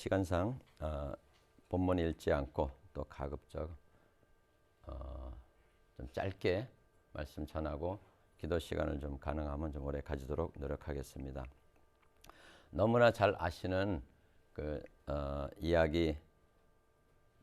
시간상 본문 읽지 않고 또 가급적 좀 짧게 말씀 전하고 기도 시간을 좀 가능하면 좀 오래 가지도록 노력하겠습니다. 너무나 잘 아시는 그 이야기,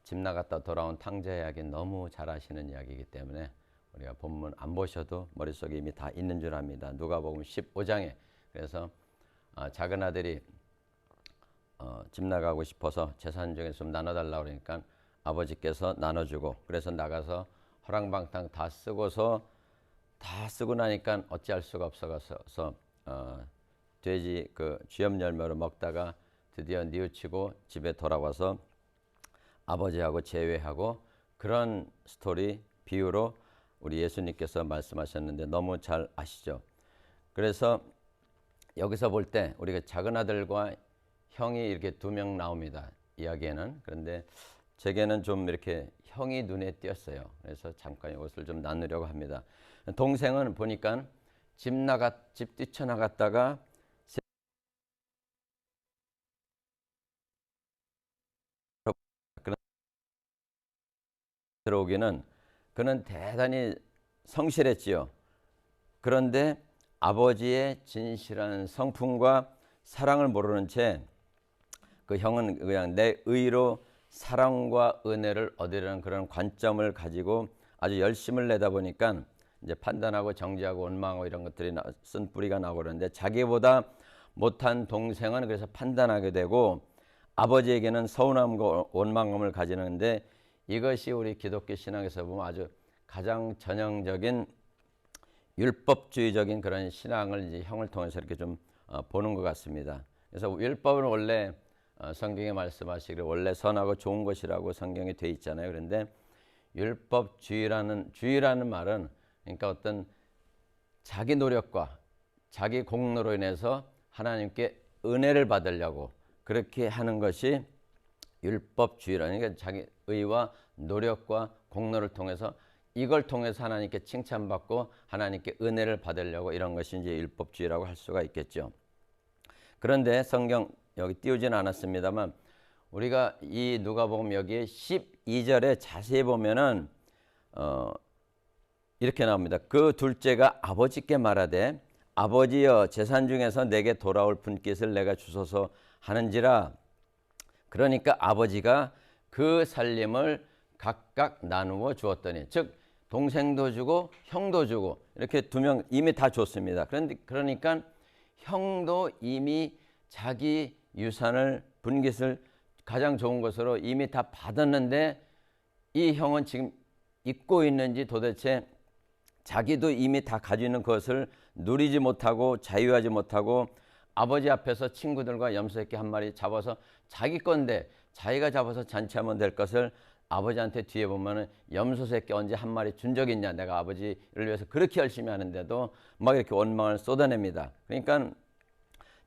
집 나갔다 돌아온 탕자 이야기 너무 잘 아시는 이야기이기 때문에 우리가 본문 안 보셔도 머릿속에 이미 다 있는 줄 압니다. 누가복음 15장에 그래서 작은 아들이 집 나가고 싶어서 재산 중에 좀 나눠달라고 그러니까 아버지께서 나눠주고, 그래서 나가서 허랑방탕 다 쓰고서 다 쓰고 나니까 어찌할 수가 없어서 돼지 그 쥐염 열매로 먹다가 드디어 뉘우치고 집에 돌아와서 아버지하고 재회하고, 그런 스토리 비유로 우리 예수님께서 말씀하셨는데 너무 잘 아시죠. 그래서 여기서 볼 때 우리가 작은 아들과 형이 이렇게 두 명 나옵니다, 이야기에는. 그런데 제게는 좀 이렇게 형이 눈에 띄었어요. 그래서 잠깐 이것을 좀 나누려고 합니다. 동생은 보니까 집 뛰쳐나갔다가 들어오기는 그는 대단히 성실했지요. 그런데 아버지의 진실한 성품과 사랑을 모르는 채 그 형은 그냥 내 의로 사랑과 은혜를 얻으려는 그런 관점을 가지고 아주 열심을 내다 보니까 이제 판단하고 정죄하고 원망하고 이런 것들이 쓴 뿌리가 나오고 그러는데, 자기보다 못한 동생은 그래서 판단하게 되고 아버지에게는 서운함과 원망감을 가지는데, 이것이 우리 기독교 신앙에서 보면 아주 가장 전형적인 율법주의적인 그런 신앙을 이제 형을 통해서 이렇게 좀 보는 것 같습니다. 그래서 율법은 원래 성경에 말씀하시기를 원래 선하고 좋은 것이라고 성경에 돼 있잖아요. 그런데 주의라는 말은 그러니까 어떤 자기 노력과 자기 공로로 인해서 하나님께 은혜를 받으려고 그렇게 하는 것이 율법주의라는, 그러니까 자기 의와 노력과 공로를 통해서 이걸 통해서 하나님께 칭찬받고 하나님께 은혜를 받으려고 이런 것이 이제 율법주의라고 할 수가 있겠죠. 그런데 성경 여기 띄우지는 않았습니다만 우리가 이 누가복음 여기에 12절에 자세히 보면은 이렇게 나옵니다. 그 둘째가 아버지께 말하되 아버지여 재산 중에서 내게 돌아올 분깃을 내가 주소서 하는지라. 그러니까 아버지가 그 살림을 각각 나누어 주었더니, 즉 동생도 주고 형도 주고 이렇게 두 명 이미 다 줬습니다. 그러니까 형도 이미 자기 유산을 분깃을 가장 좋은 것으로 이미 다 받았는데, 이 형은 지금 잊고 있는지 도대체 자기도 이미 다 가지고 있는 것을 누리지 못하고 자유하지 못하고 아버지 앞에서 친구들과 염소새끼 한 마리 잡아서 자기 건데 자기가 잡아서 잔치하면 될 것을 아버지한테 뒤에 보면은 염소새끼 언제 한 마리 준 적 있냐, 내가 아버지를 위해서 그렇게 열심히 하는데도 막 이렇게 원망을 쏟아냅니다. 그러니까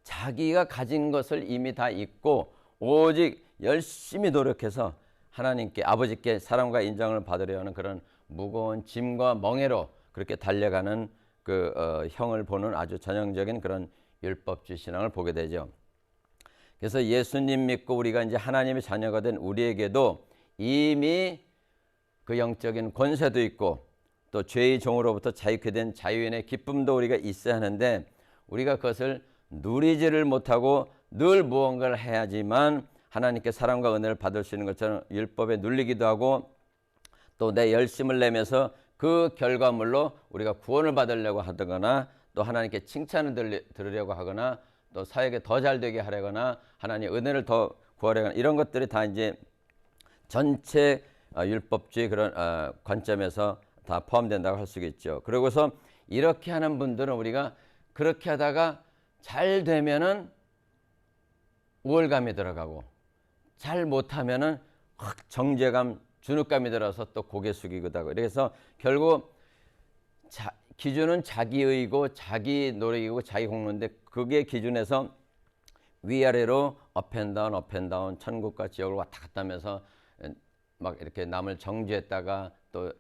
자기가 가진 것을 이미 다 잊고 오직 열심히 노력해서 하나님께 아버지께 사랑과 인정을 받으려 하는 그런 무거운 짐과 멍에로 그렇게 달려가는 형을 보는 아주 전형적인 그런 율법주의 신앙을 보게 되죠. 그래서 예수님 믿고 우리가 이제 하나님의 자녀가 된 우리에게도 이미 그 영적인 권세도 있고 또 죄의 종으로부터 자유케 된 자유인의 기쁨도 우리가 있어야 하는데, 우리가 그것을 누리지를 못하고 늘 무언가를 해야지만 하나님께 사랑과 은혜를 받을 수 있는 것처럼 율법에 눌리기도 하고 또 내 열심을 내면서 그 결과물로 우리가 구원을 받으려고 하거나 또 하나님께 칭찬을 들으려고 하거나 또 사역에 더 잘되게 하려거나 하나님의 은혜를 더 구하려거나 이런 것들이 다 이제 전체 율법주의 그런 관점에서 다 포함된다고 할 수 있죠. 그러고서 이렇게 하는 분들은 우리가 그렇게 하다가 잘 되면은 우월감이 들어가고 잘 못하면은 확 정죄감, 준우감이 들어서 또 고개 숙이기도 하고, 그래서 결국 기준은 자기의고 자기 노력이고 자기 공로인데 그게 기준에서 위아래로 업앤다운 천국과 지옥을 왔다 갔다 하면서 막 이렇게 남을 정죄했다가 또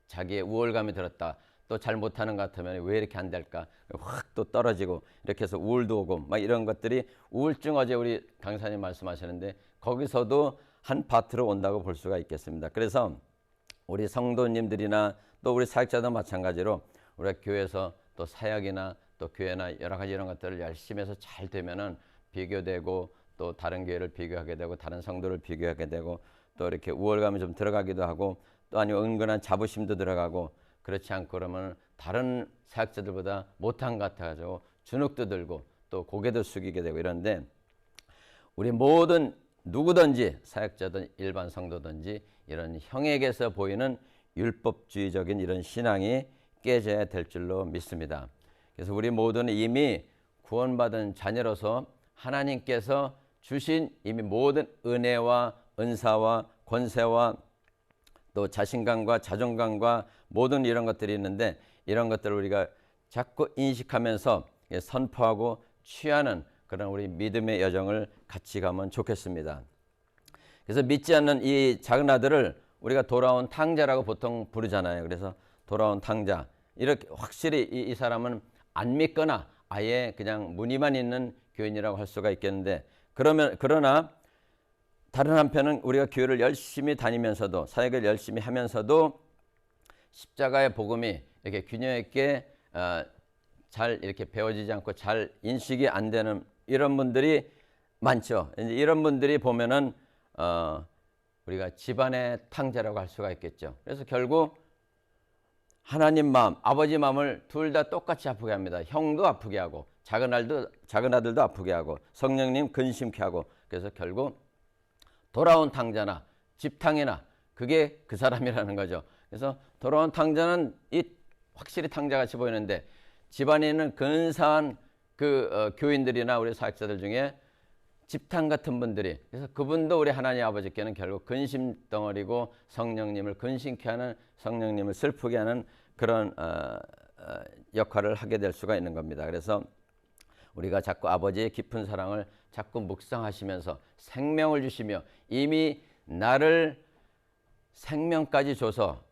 자기의 우월감이 들었다 또 잘 못하는 것 같으면 왜 이렇게 안 될까? 확 또 떨어지고 이렇게 해서 우울도 오고 막 이런 것들이 우울증 어제 우리 강사님 말씀하시는데 거기서도 한 파트로 온다고 볼 수가 있겠습니다. 그래서 우리 성도님들이나 또 우리 사역자도 마찬가지로 우리가 교회에서 또 사역이나 또 교회나 여러 가지 이런 것들을 열심히 해서 잘 되면은 비교되고 또 다른 교회를 비교하게 되고 다른 성도를 비교하게 되고 또 이렇게 우월감이 좀 들어가기도 하고 또 아니면 은근한 자부심도 들어가고 그렇지 않고 그러면 다른 사역자들보다 못한 것 같아가지고 주눅도 들고 또 고개도 숙이게 되고 이런데 우리 모든 누구든지 사역자든 일반 성도든지 이런 형에게서 보이는 율법주의적인 이런 신앙이 깨져야 될 줄로 믿습니다. 그래서 우리 모두는 이미 구원받은 자녀로서 하나님께서 주신 이미 모든 은혜와 은사와 권세와 또 자신감과 자존감과 모든 이런 것들이 있는데 이런 것들을 우리가 자꾸 인식하면서 선포하고 취하는 그런 우리 믿음의 여정을 같이 가면 좋겠습니다. 그래서 믿지 않는 이 작은 아들을 우리가 돌아온 탕자라고 보통 부르잖아요. 그래서 돌아온 탕자 이렇게 확실히 이 사람은 안 믿거나 아예 그냥 무늬만 있는 교인이라고 할 수가 있겠는데 그러나 다른 한편은 우리가 교회를 열심히 다니면서도 사역을 열심히 하면서도 십자가의 복음이 이렇게 균형 있게 잘 이렇게 배워지지 않고 잘 인식이 안 되는 이런 분들이 많죠. 이제 이런 분들이 보면은 우리가 집안의 탕자라고 할 수가 있겠죠. 그래서 결국 하나님 마음, 아버지 마음을 둘 다 똑같이 아프게 합니다. 형도 아프게 하고 작은 아들도 아프게 하고 성령님 근심케 하고 그래서 결국 돌아온 탕자나 집탕이나 그게 그 사람이라는 거죠. 그래서 돌아온 탕자는 확실히 탕자같이 보이는데 집안에 있는 근사한 교인들이나 우리 사역자들 중에 집탕 같은 분들이 그래서 그분도 우리 하나님 아버지께는 결국 근심 덩어리고 성령님을 근심케 하는 성령님을 슬프게 하는 그런 역할을 하게 될 수가 있는 겁니다. 그래서 우리가 자꾸 아버지의 깊은 사랑을 자꾸 묵상하시면서 생명을 주시며 이미 나를 생명까지 줘서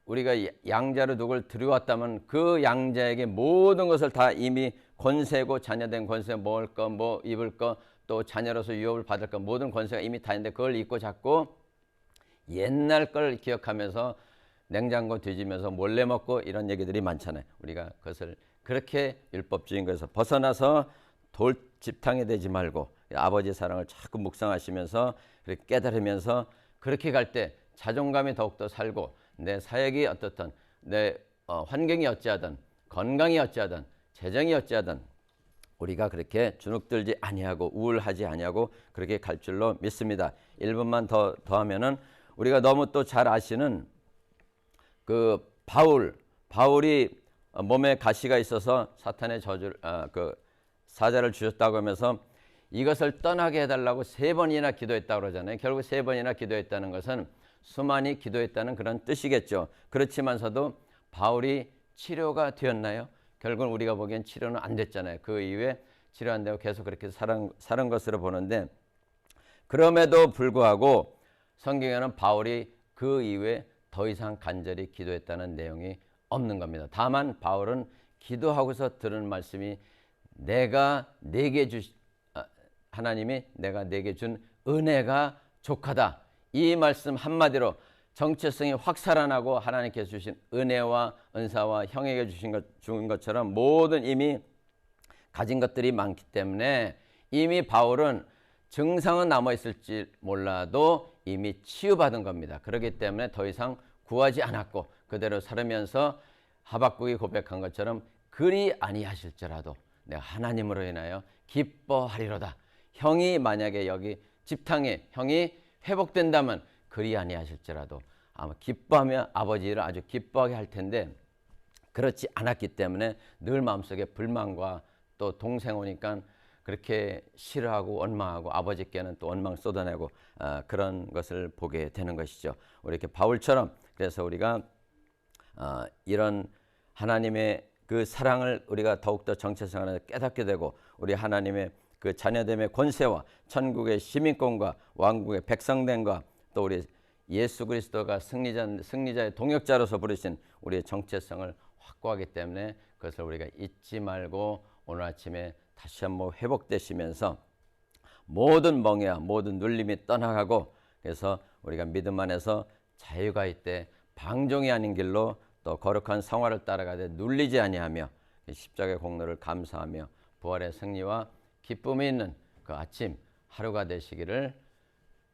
우리가 양자로 누굴 들여왔다면 그 양자에게 모든 것을 다 이미 권세고 자녀된 권세 먹을 거 뭐 입을 거 또 자녀로서 유업을 받을 거 모든 권세가 이미 다 있는데 그걸 잊고 자꾸 옛날 걸 기억하면서 냉장고 뒤지면서 몰래 먹고 이런 얘기들이 많잖아요. 우리가 그것을 그렇게 율법주의인 것에서 벗어나서 돌집탕이 되지 말고 아버지의 사랑을 자꾸 묵상하시면서 그렇게 깨달으면서 그렇게 갈 때 자존감이 더욱더 살고 내 사역이 어떻든 내 환경이 어찌하든 건강이 어찌하든 재정이 어찌하든 우리가 그렇게 주눅들지 아니하고 우울하지 아니하고 그렇게 갈 줄로 믿습니다. 1분만 더하면은 우리가 너무 또 잘 아시는 그 바울이 몸에 가시가 있어서 사탄의 사자를 주셨다고 하면서 이것을 떠나게 해달라고 3번이나 기도했다고 그러잖아요. 결국 3번이나 기도했다는 것은 수많이 기도했다는 그런 뜻이겠죠. 그렇지만서도 바울이 치료가 되었나요? 결국은 우리가 보기엔 치료는 안 됐잖아요. 그 이후에 치료 안 되고 계속 그렇게 사는 것으로 보는데 그럼에도 불구하고 성경에는 바울이 그 이후에 더 이상 간절히 기도했다는 내용이 없는 겁니다. 다만 바울은 기도하고서 들은 말씀이 하나님이 내가 내게 준 은혜가 족하다. 이 말씀 한마디로 정체성이 확 살아나고 하나님께서 주신 은혜와 은사와 형에게 주신 것처럼 모든 이미 가진 것들이 많기 때문에 이미 바울은 증상은 남아있을지 몰라도 이미 치유받은 겁니다. 그렇기 때문에 더 이상 구하지 않았고 그대로 살으면서 하박국이 고백한 것처럼 그리 아니하실지라도 내가 하나님으로 인하여 기뻐하리로다. 형이 만약에 여기 집탕에 형이 회복된다면 그리 아니하실지라도 아마 기뻐하며 아버지를 아주 기뻐하게 할 텐데 그렇지 않았기 때문에 늘 마음속에 불만과 또 동생 오니까 그렇게 싫어하고 원망하고 아버지께는 또 원망 쏟아내고 그런 것을 보게 되는 것이죠. 우리 이렇게 바울처럼 그래서 우리가 이런 하나님의 그 사랑을 우리가 더욱더 정체성 안에 깨닫게 되고 우리 하나님의 그 자녀됨의 권세와 천국의 시민권과 왕국의 백성됨과 또 우리 예수 그리스도가 승리자의 동역자로서 부르신 우리의 정체성을 확고하기 때문에 그것을 우리가 잊지 말고 오늘 아침에 다시 한번 회복되시면서 모든 멍에와 모든 눌림이 떠나가고, 그래서 우리가 믿음 안에서 자유가 있되 방종이 아닌 길로 또 거룩한 성화를 따라가되 눌리지 아니하며 십자가의 공로를 감사하며 부활의 승리와 기쁨이 있는 그 아침 하루가 되시기를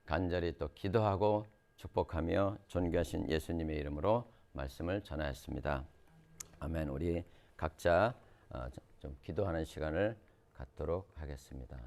간절히 또 기도하고 축복하며 존귀하신 예수님의 이름으로 말씀을 전하였습니다. 아멘. 우리 각자 좀 기도하는 시간을 갖도록 하겠습니다.